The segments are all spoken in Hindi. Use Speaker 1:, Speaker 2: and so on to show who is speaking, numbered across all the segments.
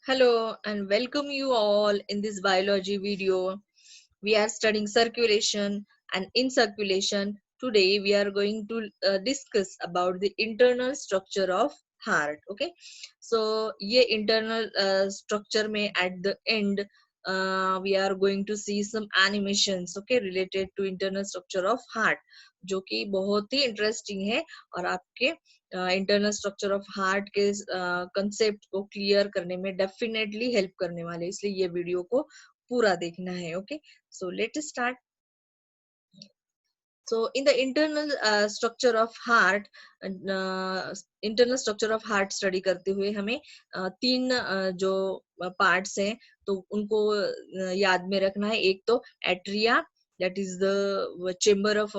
Speaker 1: Hello and welcome you all in this biology video. We are studying circulation, and in circulation today we are going to discuss about the internal structure of heart. Okay, so ये internal structure में at the end we are going to see some animations okay related to internal structure of heart, जो कि बहुत ही इंटरेस्टिंग है और आपके इंटरनल स्ट्रक्चर ऑफ हार्ट के कंसेप्ट को क्लियर करने में डेफिनेटली हेल्प करने वाले, इसलिए ये वीडियो को पूरा देखना है. Okay, so let's start. So in the internal structure of heart, internal structure of heart study करते हुए हमें तीन जो पार्ट्स हैं तो उनको याद में रखना है. एक तो atria, that is the chamber of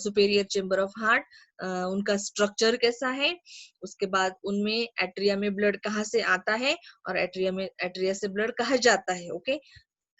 Speaker 1: superior chamber of heart, उनका स्ट्रक्चर कैसा है. उसके बाद उनमें एट्रिया में ब्लड कहाँ से आता है और एट्रिया से ब्लड कहाँ जाता है. Okay,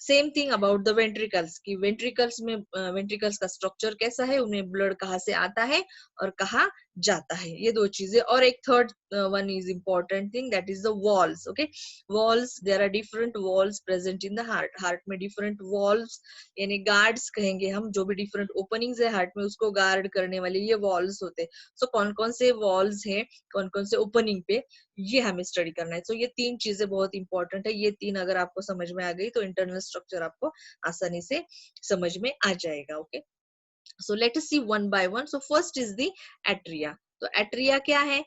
Speaker 1: same thing about the ventricles कि वेंट्रिकल्स में वेंट्रिकल्स का स्ट्रक्चर कैसा है, उन्हें ब्लड कहाँ से आता है और कहाँ जाता है, ये दो चीजें. और एक third one is important thing, that is the walls. Okay, walls, there are different walls present in the heart. Heart में डिफरेंट वॉल्स यानी गार्ड्स कहेंगे हम, जो भी डिफरेंट ओपनिंग्स है हार्ट में उसको गार्ड करने वाले ये वॉल्स होते हैं. सो कौन कौन से वॉल्स हैं, कौन कौन से ओपनिंग पे, ये हमें स्टडी करना है. तो ये तीन चीजें बहुत इंपॉर्टेंट है. ये तीन अगर आपको समझ में आ गई तो इंटरनल स्ट्रक्चर आपको आसानी से समझ में आ जाएगा. Okay, so let us see one by one. So first is the atria. तो एट्रिया क्या है?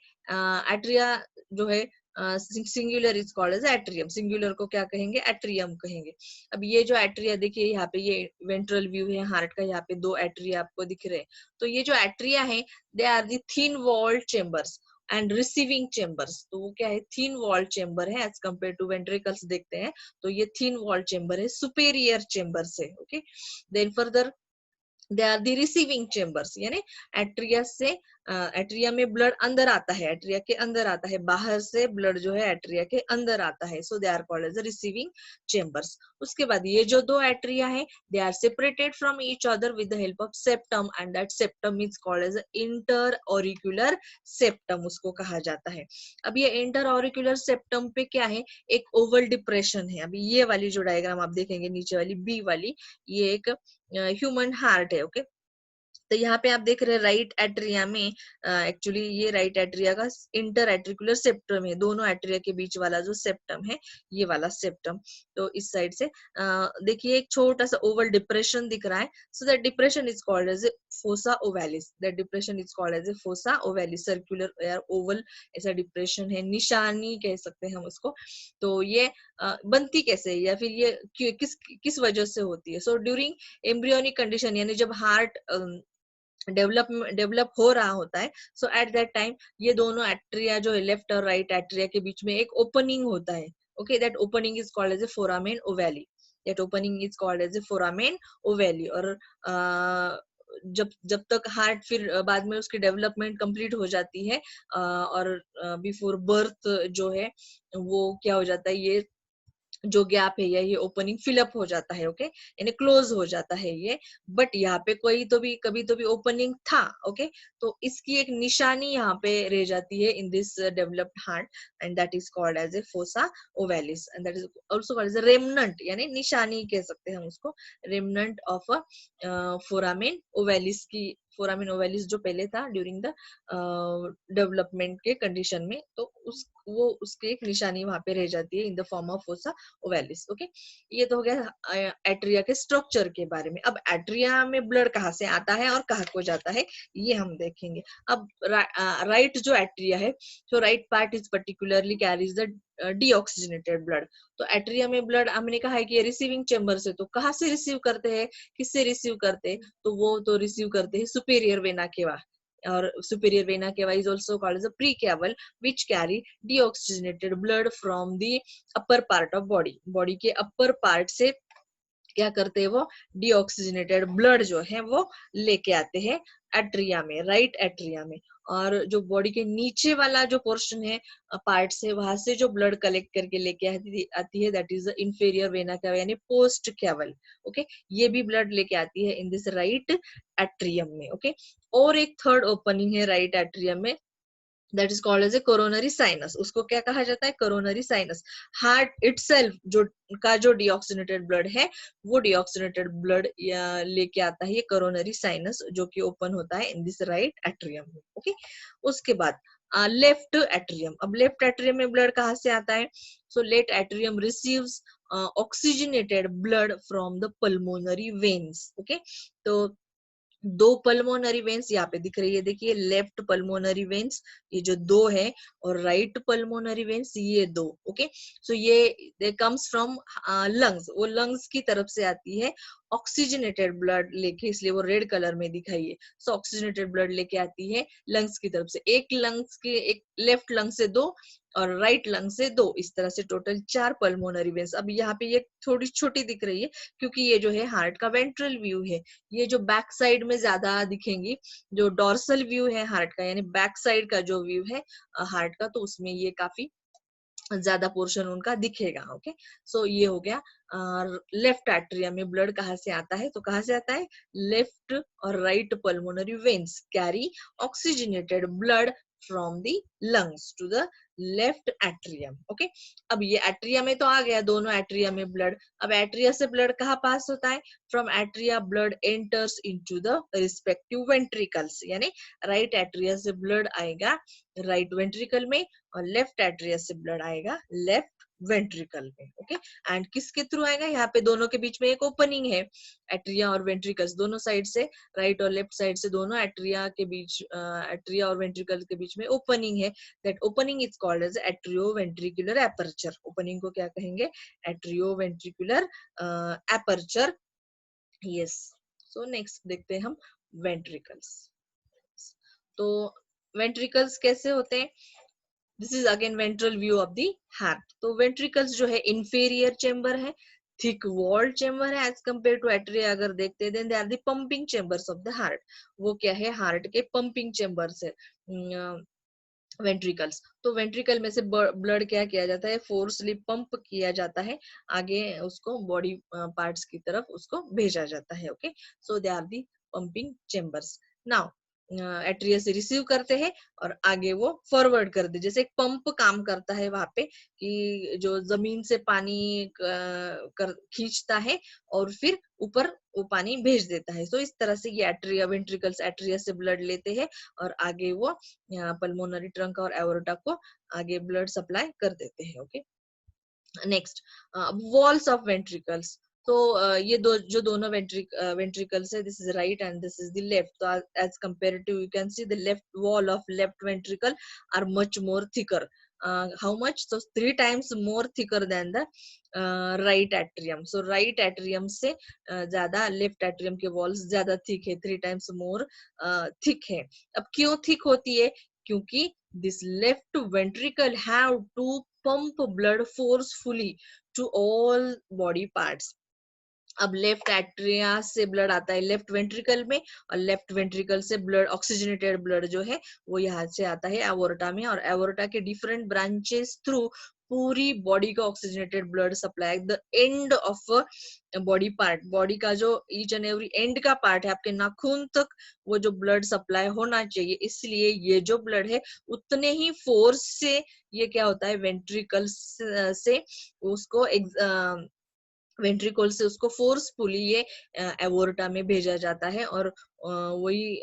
Speaker 1: एट्रिया जो है singular is called as atrium. Singular को क्या कहेंगे? एट्रियम कहेंगे. अब ये जो एट्रिया देखिए यहाँ पे ये वेंट्रल व्यू है हार्ट का, यहाँ पे दो एट्रिया आपको दिख रहे हैं. तो ये जो एट्रिया है they are the thin walled chambers and receiving chambers. तो वो क्या है? थिन वॉल्ड चेम्बर है एज कम्पेयर टू वेंट्रिकल्स देखते हैं तो ये थिन वॉल्ड चेम्बर है, सुपेरियर चेम्बर से. Okay, then further they are the receiving chambers यानी एट्रिया से एट्रिया में ब्लड अंदर आता है, एट्रिया के अंदर आता है, बाहर से ब्लड जो है एट्रिया के अंदर आता है. So they are called as receiving chambers. उसके बाद ये जो दो एट्रिया है they are separated from each other with the help of septum and that septum is called as interauricular septum, उसको कहा जाता है. अब ये इंटर ऑरिक्यूलर सेप्टम पे क्या है? एक ओवल डिप्रेशन है. अभी ये वाली जो डायग्राम आप देखेंगे नीचे वाली बी वाली, ये एक ह्यूमन हार्ट है. ओके, तो यहाँ पे आप देख रहे हैं राइट एट्रिया में एक्चुअली ये राइट एट्रिया का इंटर एट्रिकुलर सेप्टम है. दोनों एट्रिया के बीच वाला जो सेप्टम है ये वाला सेप्टम. तो इस साइड से देखिए एक छोटा सा ओवल डिप्रेशन दिख रहा है. So that depression is called as a fossa ovalis. That depression is called as a fossa ovalis. Circular या ओवल ऐसा डिप्रेशन है, निशानी कह सकते हैं हम उसको. तो ये बनती कैसे है या फिर ये किस किस वजह से होती है? सो ड्यूरिंग एम्ब्रियोनिक कंडीशन यानी जब हार्ट डेवलप हो रहा होता है, सो एट दैट टाइम ये दोनों एट्रिया जो है लेफ्ट और राइट एट्रिया के बीच में एक ओपनिंग होता है. Okay, that opening is called as a foramen ovale. That opening is called as a foramen ovale. और जब जब तक हार्ट फिर बाद में उसकी डेवलपमेंट कंप्लीट हो जाती है और बिफोर बर्थ जो है वो क्या हो जाता है, ये जो गैप है या ये ओपनिंग फिलअप हो जाता है. ओके, यानी क्लोज हो जाता है ये. बट यहाँ पे कोई तो भी कभी तो भी ओपनिंग था. ओके, तो इसकी एक निशानी यहाँ पे रह जाती है in this developed heart and that is called as a fossa ovalis and that is also called as a remnant यानी निशानी कह सकते हैं हम उसको, रेमनंट ऑफ अ फोरामेन ओवैलिस की. फोरामेन ओवैलिस जो पहले था ड्यूरिंग द डेवलपमेंट के कंडीशन में, तो वो उसकी एक निशानी वहां पे रह जाती है in the form of fossa ovalis. Okay, ये तो हो गया एट्रिया के स्ट्रक्चर के बारे में. अब एट्रिया में ब्लड कहाँ से आता है और कहाँ को जाता है ये हम देखेंगे. अब राइट जो एट्रिया है, तो right part is particularly carries the deoxygenated blood. तो एट्रिया में ब्लड हमने कहा है कि रिसीविंग चेम्बर से, तो कहाँ से रिसीव करते हैं, किससे रिसीव करते हैं? तो वो तो रिसीव करते हैं सुपेरियर वेना केवा. और superior vena cava is also called as a precaval which carry deoxygenated blood from the upper part of body. Body के अपर पार्ट से क्या करते हैं वो डीऑक्सीजनेटेड ब्लड जो है वो लेके आते हैं एट्रिया में, राइट एट्रिया में. और जो बॉडी के नीचे वाला जो पोर्शन है पार्ट से, वहां से जो ब्लड कलेक्ट करके लेके आती है that is the inferior vena cava यानी पोस्ट केवल. ओके, ये भी ब्लड लेके आती है इन दिस राइट एट्रियम में. ओके, और एक थर्ड ओपनिंग है राइट एट्रियम में that is called as a coronary sinus. उसको क्या कहा जाता है? Coronary sinus. हार्ट इटसेल्फ जो डीऑक्सीनेटेड ब्लड है, वो डीऑक्सीनेटेड ब्लड लेके आता है ये कोरोनरी साइनस, जो कि ओपन होता है इन दिस राइट एट्रियम में। ओके, उसके बाद लेफ्ट एट्रियम। अब लेफ्ट एट्रियम में ब्लड कहाँ से आता है? So left atrium receives oxygenated blood from the pulmonary veins. Okay, तो दो पल्मोनरी वेन्स यहाँ पे दिख रही है, देखिए लेफ्ट पल्मोनरी वेन्स ये जो दो है, और राइट पल्मोनरी वेन्स ये दो। ओके, सो ये कम्स फ्रॉम लंग्स, वो लंग्स की तरफ से आती है ऑक्सीजनेटेड ब्लड लेके, इसलिए वो रेड कलर में दिखाई है। सो ऑक्सीजनेटेड ब्लड लेके आती है लंग्स की तरफ से, एक लंग्स के, एक लेफ्ट लंग से दो और राइट लंग से दो, इस तरह से टोटल 4 पल्मोनरी वेन्स। अब यहाँ पे ये थोड़ी छोटी दिख रही है क्योंकि ये जो है हार्ट का वेंट्रल व्यू है, ये जो बैक साइड में ज्यादा दिखेंगी, जो डोर्सल व्यू है हार्ट का, यानी बैक साइड का जो व्यू है हार्ट का, तो उसमें ये काफी ज्यादा पोर्शन उनका दिखेगा। ओके, सो ये हो गया लेफ्ट एट्रियम में ब्लड कहाँ से आता है? तो कहाँ से आता है? लेफ्ट और right pulmonary veins carry oxygenated blood from the lungs to the left atrium. Okay, अब ये एट्रिया में तो आ गया, दोनों एट्रिया में ब्लड। अब एट्रिया से ब्लड कहाँ पास होता है? From atria blood enters into the respective ventricles, यानी राइट एट्रिया से ब्लड आएगा राइट वेंट्रिकल में, और लेफ्ट एट्रिया से ब्लड आएगा लेफ्ट वेंट्रिकल में। ओके, एंड किसके थ्रू आएगा? यहाँ पे दोनों के बीच में एक ओपनिंग है, एट्रिया और वेंट्रिकल्स दोनों साइड से, राइट और लेफ्ट साइड से दोनों एट्रिया के बीच, एट्रिया और वेंट्रिकल के बीच में ओपनिंग है। That opening is called as atrio ventricular aperture. Opening को क्या कहेंगे? Atrio ventricular aperture. Yes, so next देखते हैं हम वेंट्रिकल्स। तो वेंट्रिकल्स कैसे होते हैं? This is again ventral view of the heart. तो वेंट्रिकल्स जो है इंफीरियर चेंबर है, थिक वॉल्ड चेंबर है एज कंपेयर टू एट्रिया। अगर देखते हैं then they are the pumping chambers of the heart. वो क्या है? हार्ट के पंपिंग चेंबर्स है वेंट्रिकल्स। तो वेंट्रिकल में से ब्लड क्या किया जाता है? फोर्सली पंप किया जाता है, आगे उसको बॉडी पार्ट्स की तरफ उसको भेजा जाता है। Okay, so they are the pumping chambers. Now atria से रिसीव करते हैं और आगे वो फॉरवर्ड कर दे, जैसे एक पंप काम करता है वहां पे, कि जो जमीन से पानी खींचता है और फिर ऊपर वो पानी भेज देता है। सो इस तरह से ये एट्रिया, वेंट्रिकल्स एट्रिया से ब्लड लेते हैं और आगे वो पल्मोनरी ट्रंक और एओर्टा को आगे ब्लड सप्लाई कर देते हैं। Okay, next walls of ventricles. तो ये जो दोनों वेंट्रिकल्स है, this is right and this is the left. तो as compare to, you can see the left wall of left ventricle are much more thicker. How much? so 3 times more thicker than the right atrium. so right atrium से ज्यादा लेफ्ट एट्रियम के वॉल्स ज्यादा थिक है, 3 times मोर थिक है। अब क्यों थिक होती है? क्योंकि this left ventricle have to pump blood forcefully to all body parts. अब लेफ्ट एट्रिया से ब्लड आता है लेफ्ट वेंट्रिकल में, और लेफ्ट वेंट्रिकल से ब्लड, ऑक्सीजनेटेड ब्लड जो है वो यहाँ से आता है एवोर्टा में, और एवोर्टा के डिफरेंट ब्रांचेस थ्रू पूरी बॉडी का oxygenated blood supply the end of body part. Body का जो ईच एंड एवरी एंड का पार्ट है, आपके नाखून तक वो जो ब्लड सप्लाई होना चाहिए, इसलिए ये जो ब्लड है उतने ही फोर्स से ये क्या होता है? वेंट्रिकल से उसको वेंट्रिकल से उसको फोर्सफुली ये एवोर्टा में भेजा जाता है, और वही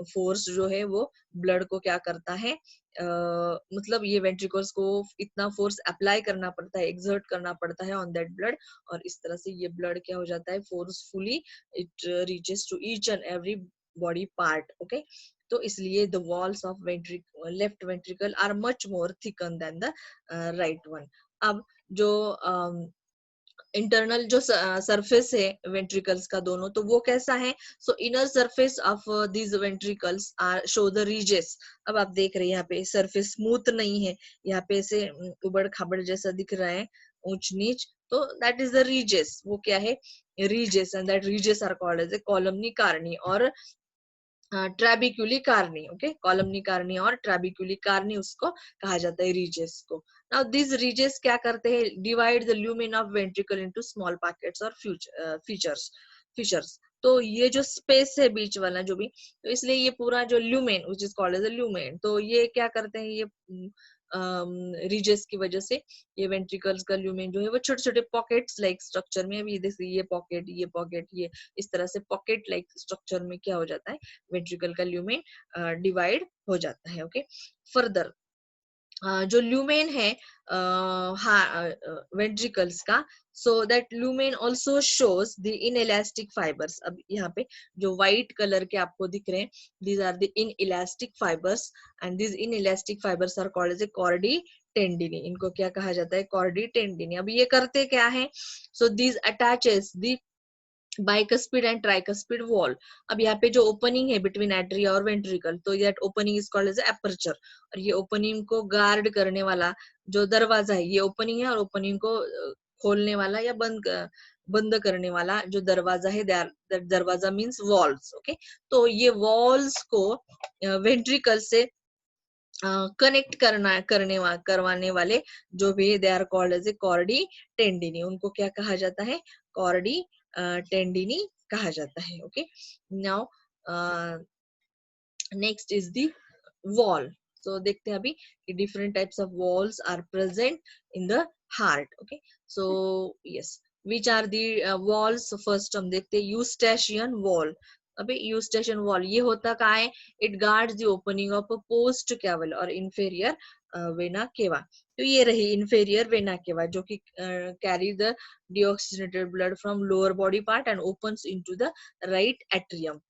Speaker 1: फोर्स जो है वो ब्लड को क्या करता है? मतलब ये वेंट्रिकल्स को इतना फोर्स अप्लाई करना पड़ता है, एक्सर्ट करना पड़ता है ऑन दैट ब्लड, और इस तरह से ये ब्लड क्या हो जाता है? Forcefully it reaches to each and every body part. Okay, तो इसलिए the walls of left ventricle are much more thicken than the right one. अब जो इंटरनल जो सरफेस है वेंट्रिकल्स का दोनों, तो वो कैसा है? So inner surface of these ventricles are show the ridges. अब आप देख रहे हैं यहाँ पे सरफेस स्मूथ नहीं है, यहाँ पे ऐसे उबड़ खाबड़ जैसा दिख रहा है, ऊंच नीच, तो दैट इज द रीजेस। वो क्या है? Ridges, and that ridges are called as a columnae carneae और trabeculae carneae. Okay, columnae carneae और ट्रेबिक्यूली कार्नी उसको कहा जाता है रीजेस को। नाउ दिस रीजेस क्या करते हैं? Divide the lumen of ventricle into small pockets और फीचर्स। फिशर्स। तो ये जो स्पेस है बीच वाला जो भी, तो इसलिए ये पूरा जो lumen which is called as a lumen, तो ये क्या करते हैं, ये रिजेस की वजह से ये वेंट्रिकल्स का ल्यूमेन जो है वो छोटे छोटे पॉकेट्स लाइक स्ट्रक्चर में, अभी देखिए ये पॉकेट, ये पॉकेट, ये इस तरह से पॉकेट लाइक स्ट्रक्चर में क्या हो जाता है, वेंट्रिकल का ल्यूमेन डिवाइड हो जाता है। ओके, फर्दर जो ल्यूमेन है वेंट्रिकल्स का, so that lumen also shows the inelastic fibres. अब यहाँ पे जो व्हाइट कलर के आपको दिख रहे हैं, these are the inelastic fibres, and these inelastic fibres are called as a chordae tendineae. इनको क्या कहा जाता है, कॉर्डी टेंडिनी। अब ये करते क्या है, so these attaches the bicuspid and tricuspid wall. अब यहाँ पे जो ओपनिंग है बिटवीन एट्रिया और वेंट्रिकल, तो that opening is called as aperture. और ये ओपनिंग को गार्ड करने वाला जो दरवाजा है, ये ओपनिंग है, और ओपनिंग को खोलने वाला या बंद करने वाला जो दरवाजा है, दरवाजा मीन्स वॉल्स। ओके, तो ये वॉल्स को वेंट्रिकल से कनेक्ट करवाने वाले जो भी, they are called as a chordae tendineae. उनको क्या कहा जाता है, कॉर्डी टेंडिनी कहा जाता है। Okay, now next is the wall. So देखते हैं अभी कि different types of walls are present in the heart. Okay, so yes, which are the walls, first हम देखते हैं यूस्टेशियन वॉल। अभी यूस्टेशियन वॉल ये होता क्या है, it guards the opening of a post caval और इंफेरियर वेना केवा। तो ये रही इंफेरियर वेना केवा जो कि carry the deoxygenated blood from lower body part and opens into the right atrium।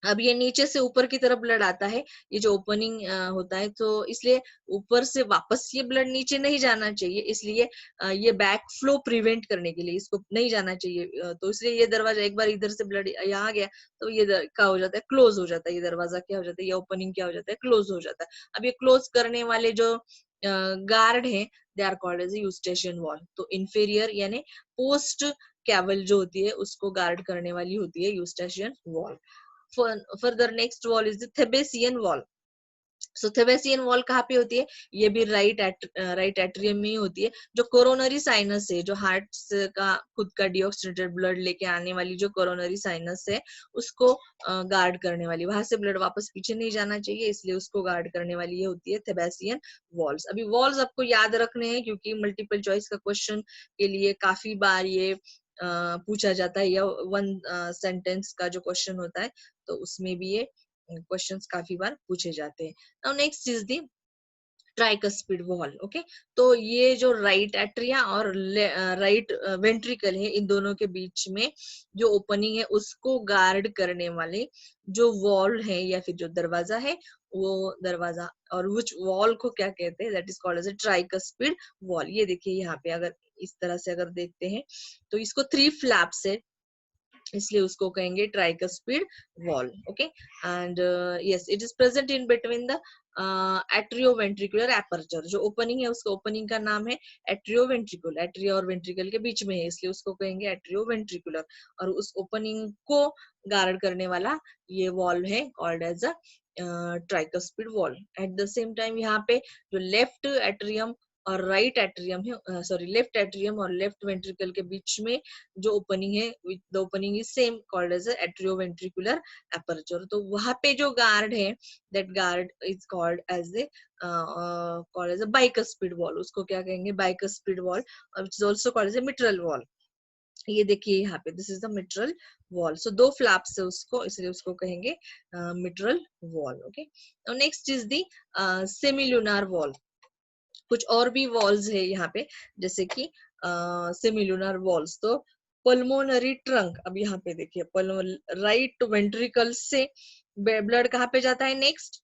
Speaker 1: अब ये नीचे से ऊपर की तरफ ब्लड आता है, ये जो ओपनिंग होता है, तो इसलिए ऊपर से वापस ये ब्लड नीचे नहीं जाना चाहिए, इसलिए ये बैक फ्लो प्रिवेंट करने के लिए इसको नहीं जाना चाहिए। तो इसलिए ये दरवाजा, एक बार इधर से ब्लड यहाँ आ गया तो ये क्या हो जाता है, क्लोज हो जाता है। ये दरवाजा क्या हो जाता है, ये ओपनिंग क्या हो जाता है, क्लोज हो जाता है। अब ये क्लोज करने वाले जो गार्ड है, they are called as Eustachian wall. तो इंफीरियर यानी पोस्ट कैवल जो होती है उसको गार्ड करने वाली होती है Eustachian wall. Further next wall is the Thebesian wall. So Thebesian wall कहाँ पे होती है, ये भी राइट एट्रियम में ही होती है। जो कोरोनरी साइनस है, जो हार्ट का खुद का डिऑक्सीनेटेड ब्लड लेके आने वाली जो कोरोनरी साइनस है, उसको गार्ड करने वाली, वहां से ब्लड वापस पीछे नहीं जाना चाहिए, इसलिए उसको गार्ड करने वाली ये होती है थेबेसियन वॉल्स। अभी वॉल्स आपको याद रखने हैं क्योंकि मल्टीपल चॉइस का क्वेश्चन के लिए काफी बार ये पूछा जाता है, या वन सेंटेंस का जो क्वेश्चन होता है तो उसमें भी ये क्वेश्चंस काफी बार पूछे जाते हैं। Now next is the tricuspid wall. Okay, तो ये जो राइट एट्रिया और राइट वेंट्रिकल है, इन दोनों के बीच में जो ओपनिंग है उसको गार्ड करने वाले जो वॉल है या फिर जो दरवाजा है, वो दरवाजा और उस वॉल को क्या कहते हैं, that is called as a tricuspid wall. ये देखिए यहाँ पे अगर इस तरह से अगर देखते हैं तो इसको 3 फ्लैप्स है, इसलिए उसको कहेंगे tricuspid wall. Okay, and yes, it is present in between the atrioventricular aperture. जो ओपनिंग है उसका ओपनिंग का नाम है एट्रियोवेंट्रिकुल, एट्रिया और वेंट्रिकल के बीच में है, इसलिए उसको कहेंगे एट्रियोवेंट्रिकुलर। और उस ओपनिंग को गार्ड करने वाला ये वॉल है called as a tricuspid wall. At the same time यहाँ पे जो लेफ्ट एट्रियम और राइट एट्रियम है, सॉरी लेफ्ट एट्रियम और लेफ्ट वेंट्रिकल के बीच में जो ओपनिंग है, the opening is same called as atrioventricular aperture. तो वहां पे जो गार्ड है, that guard is called as a bicuspid wall. उसको क्या कहेंगे, bicuspid wall, which is also called as a mitral wall. ये देखिए यहाँ पे this is the mitral wall. So 2 flaps है उसको, इसलिए उसको कहेंगे mitral wall. Okay, next is the semilunar wall. कुछ और भी वॉल्स है यहाँ पे, जैसे कि सेमिलुनर वॉल्स। तो पल्मोनरी ट्रंक, अब यहाँ पे देखिए राइट वेंट्रिकल से ब्लड कहाँ पे जाता है, नेक्स्ट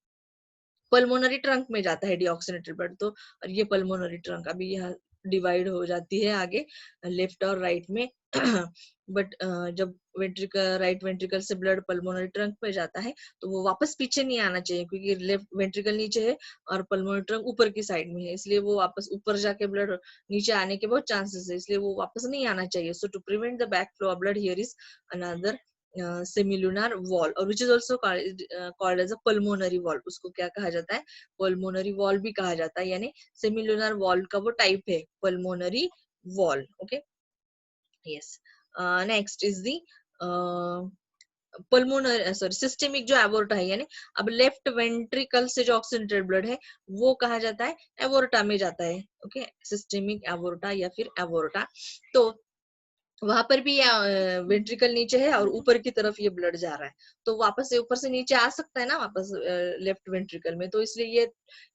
Speaker 1: पल्मोनरी ट्रंक में जाता है डिऑक्सीनेटेड ब्लड। तो और ये पल्मोनरी ट्रंक अभी यहाँ डिवाइड हो जाती है आगे लेफ्ट और राइट में बट जब वेंट्रिकल, राइट वेंट्रिकल से ब्लड पल्मोनरी ट्रंक में जाता है तो वो वापस पीछे नहीं आना चाहिए, क्योंकि लेफ्ट वेंट्रिकल नीचे है और पल्मोनरी ट्रंक ऊपर की साइड में है, इसलिए वो वापस ऊपर जाके ब्लड नीचे आने के बहुत चांसेस है, इसलिए वो वापस नहीं आना चाहिए। So to prevent the back flow of blood here is another semilunar wall, और which is also called as a pulmonary wall. उसको क्या कहा जाता है, पल्मोनरी वॉल भी कहा जाता है, यानी सेमिलुनर वॉल का वो टाइप है pulmonary wall. Okay, yes, next is the pulmonary sorry systemic जो एवोर्टा है, यानी अब लेफ्ट वेंट्रिकल से जो ऑक्सीजनेटेड ब्लड है वो कहा जाता है एवोर्टा में जाता है। ओके, सिस्टेमिक एवोर्टा या फिर एवोर्टा। तो वहां पर भी वेंट्रिकल नीचे है और ऊपर की तरफ ये ब्लड जा रहा है, तो वापस से ऊपर से नीचे आ सकता है ना वापस लेफ्ट वेंट्रिकल में। तो इसलिए ये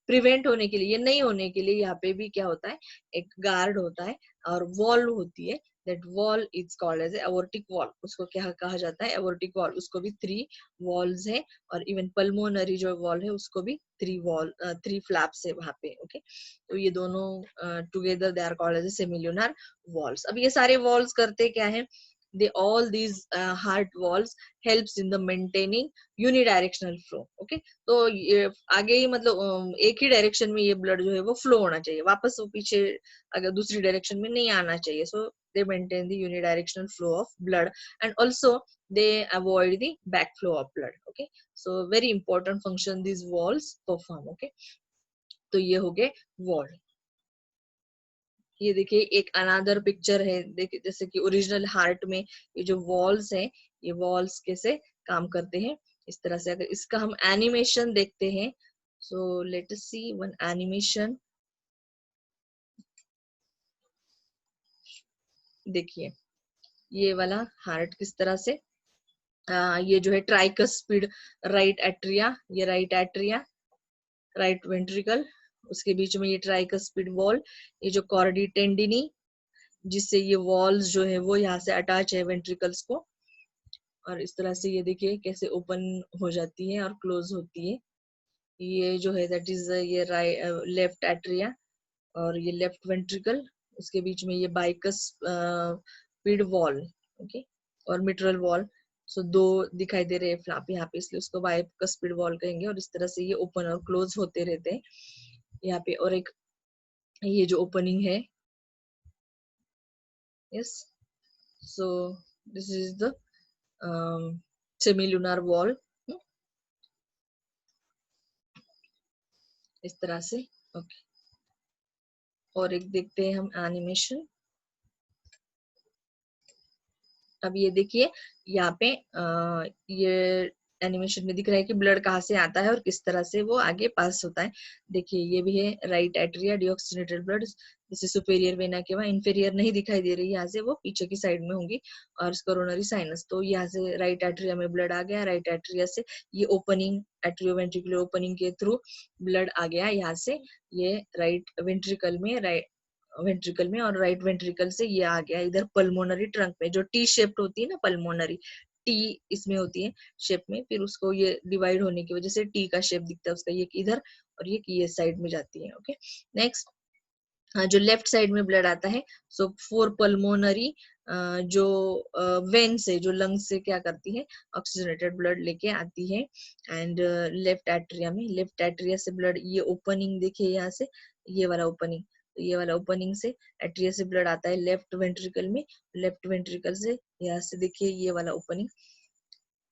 Speaker 1: प्रिवेंट होने के लिए, ये नहीं होने के लिए यहाँ पे भी क्या होता है, एक गार्ड होता है और वॉल्व होती है। That wall is called as aortic wall. उसको क्या कहा जाता है, एवोर्टिक वॉल। उसको भी 3 वॉल्स है, और इवन पल्मोनरी जो वॉल है उसको भी 3 फ्लैप्स है वहां पे। ओके, तो ये दोनों together they are called as semilunar walls। अब ये सारे walls करते क्या है, they all these heart walls helps in the maintaining unidirectional flow। okay, तो ये आगे ही मतलब एक ही डायरेक्शन में ये ब्लड जो है वो फ्लो होना चाहिए, वापस वो पीछे अगर दूसरी डायरेक्शन में नहीं आना चाहिए। सो they maintain the unidirectional flow of blood, and also they avoid the backflow of blood। okay, so very important function these walls perform। okay, तो ये हो गए wall। ये देखिए एक अनदर पिक्चर है, देखिए जैसे कि ओरिजिनल हार्ट में ये जो वॉल्स हैं, ये वॉल्स कैसे काम करते हैं इस तरह से। अगर इसका हम एनिमेशन देखते हैं, सो let us see one animation. देखिए ये वाला हार्ट किस तरह से, ये जो है ट्राइकस्पिड राइट एट्रिया, ये राइट एट्रिया, राइट वेंट्रिकल, उसके बीच में ये ट्राइकस्पिड वॉल, ये जो कॉर्डी टेंडिनी जिससे ये वॉल्स जो है वो यहाँ से अटैच है वेंट्रिकल्स को, और इस तरह से ये देखिए कैसे ओपन हो जाती है और क्लोज होती है। ये जो है दैट इज ये लेफ्ट एट्रिया और ये लेफ्ट वेंट्रिकल, उसके बीच में ये बाइकस पिड वॉल। ओके, और मिट्रल वॉल। सो 2 दिखाई दे रहे हैं फ्लैप यहाँ पे, इसलिए उसको बाइकस पिड वॉल कहेंगे। और इस तरह से ये ओपन और क्लोज होते रहते हैं यहाँ पे। और एक ये जो ओपनिंग है, yes, so this is the semilunar wall. इस तरह से। ओके, और एक देखते हैं हम एनिमेशन। अब ये देखिए यहाँ पे ये एनिमेशन में दिख रहा है कि ब्लड कहाँ से आता है और किस तरह से वो आगे पास होता है। देखिए ये भी है राइट एट्रिया, डीऑक्सीनेटेड ब्लड जैसे सुपेरियर वेना के वहां, इंफेरियर नहीं दिखाई दे रही, यहाँ से वो पीछे की साइड में होंगी। और कोरोनरी साइनस, तो यहाँ से राइट एट्रिया में ब्लड आ गया, राइट एट्रिया से ये ओपनिंग एट्रियोवेंट्रिकुलर ओपनिंग के थ्रू ब्लड आ गया यहाँ से, ये राइट वेंट्रिकल में, और राइट वेंट्रिकल से ये आ गया इधर पल्मोनरी ट्रंक में, जो टी शेप्ड होती है ना, पल्मोनरी टी इसमें होती है शेप में, फिर उसको ये डिवाइड होने की वजह से टी का शेप दिखता है उसका, ये इधर और ये साइड में जाती है। ओके, नेक्स्ट जो लेफ्ट साइड में ब्लड आता है, सो 4 पल्मोनरी जो वेन से, जो लंग से क्या करती है, ऑक्सीजनेटेड ब्लड लेके आती है। एंड लेफ्ट एट्रिया में, लेफ्ट एट्रिया से ब्लड, ये ओपनिंग देखिए यहाँ से, ये वाला ओपनिंग, तो ये वाला ओपनिंग से एट्रिया से ब्लड आता है लेफ्ट वेंट्रिकल में, लेफ्ट वेंट्रिकल से यहाँ से देखिए ये वाला opening.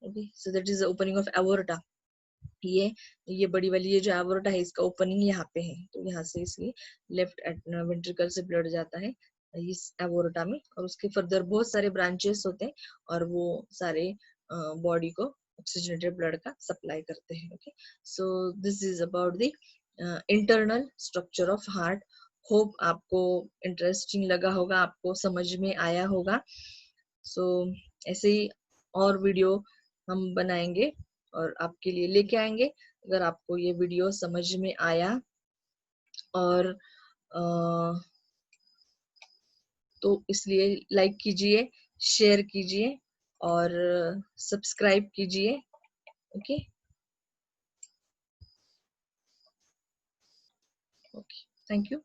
Speaker 1: Okay, so that is the opening of aorta. ये बड़ी वाली ये जो एवोर्टा है इसका ओपनिंग यहाँ पे है, तो यहाँ से इसलिए लेफ्ट वेंट्रिकल से ब्लड जाता है इस एवोर्टा में, और उसके फर्दर बहुत सारे ब्रांचेस होते हैं और वो सारे बॉडी को ऑक्सीजनेटेड ब्लड का सप्लाई करते हैं। Okay, so this is about the internal structure of heart. Hope आपको इंटरेस्टिंग लगा होगा, आपको समझ में आया होगा। सो ऐसे ही और वीडियो हम बनाएंगे और आपके लिए लेके आएंगे। अगर आपको ये वीडियो समझ में आया और तो इसलिए लाइक कीजिए, शेयर कीजिए और सब्सक्राइब कीजिए। Okay, okay, thank you.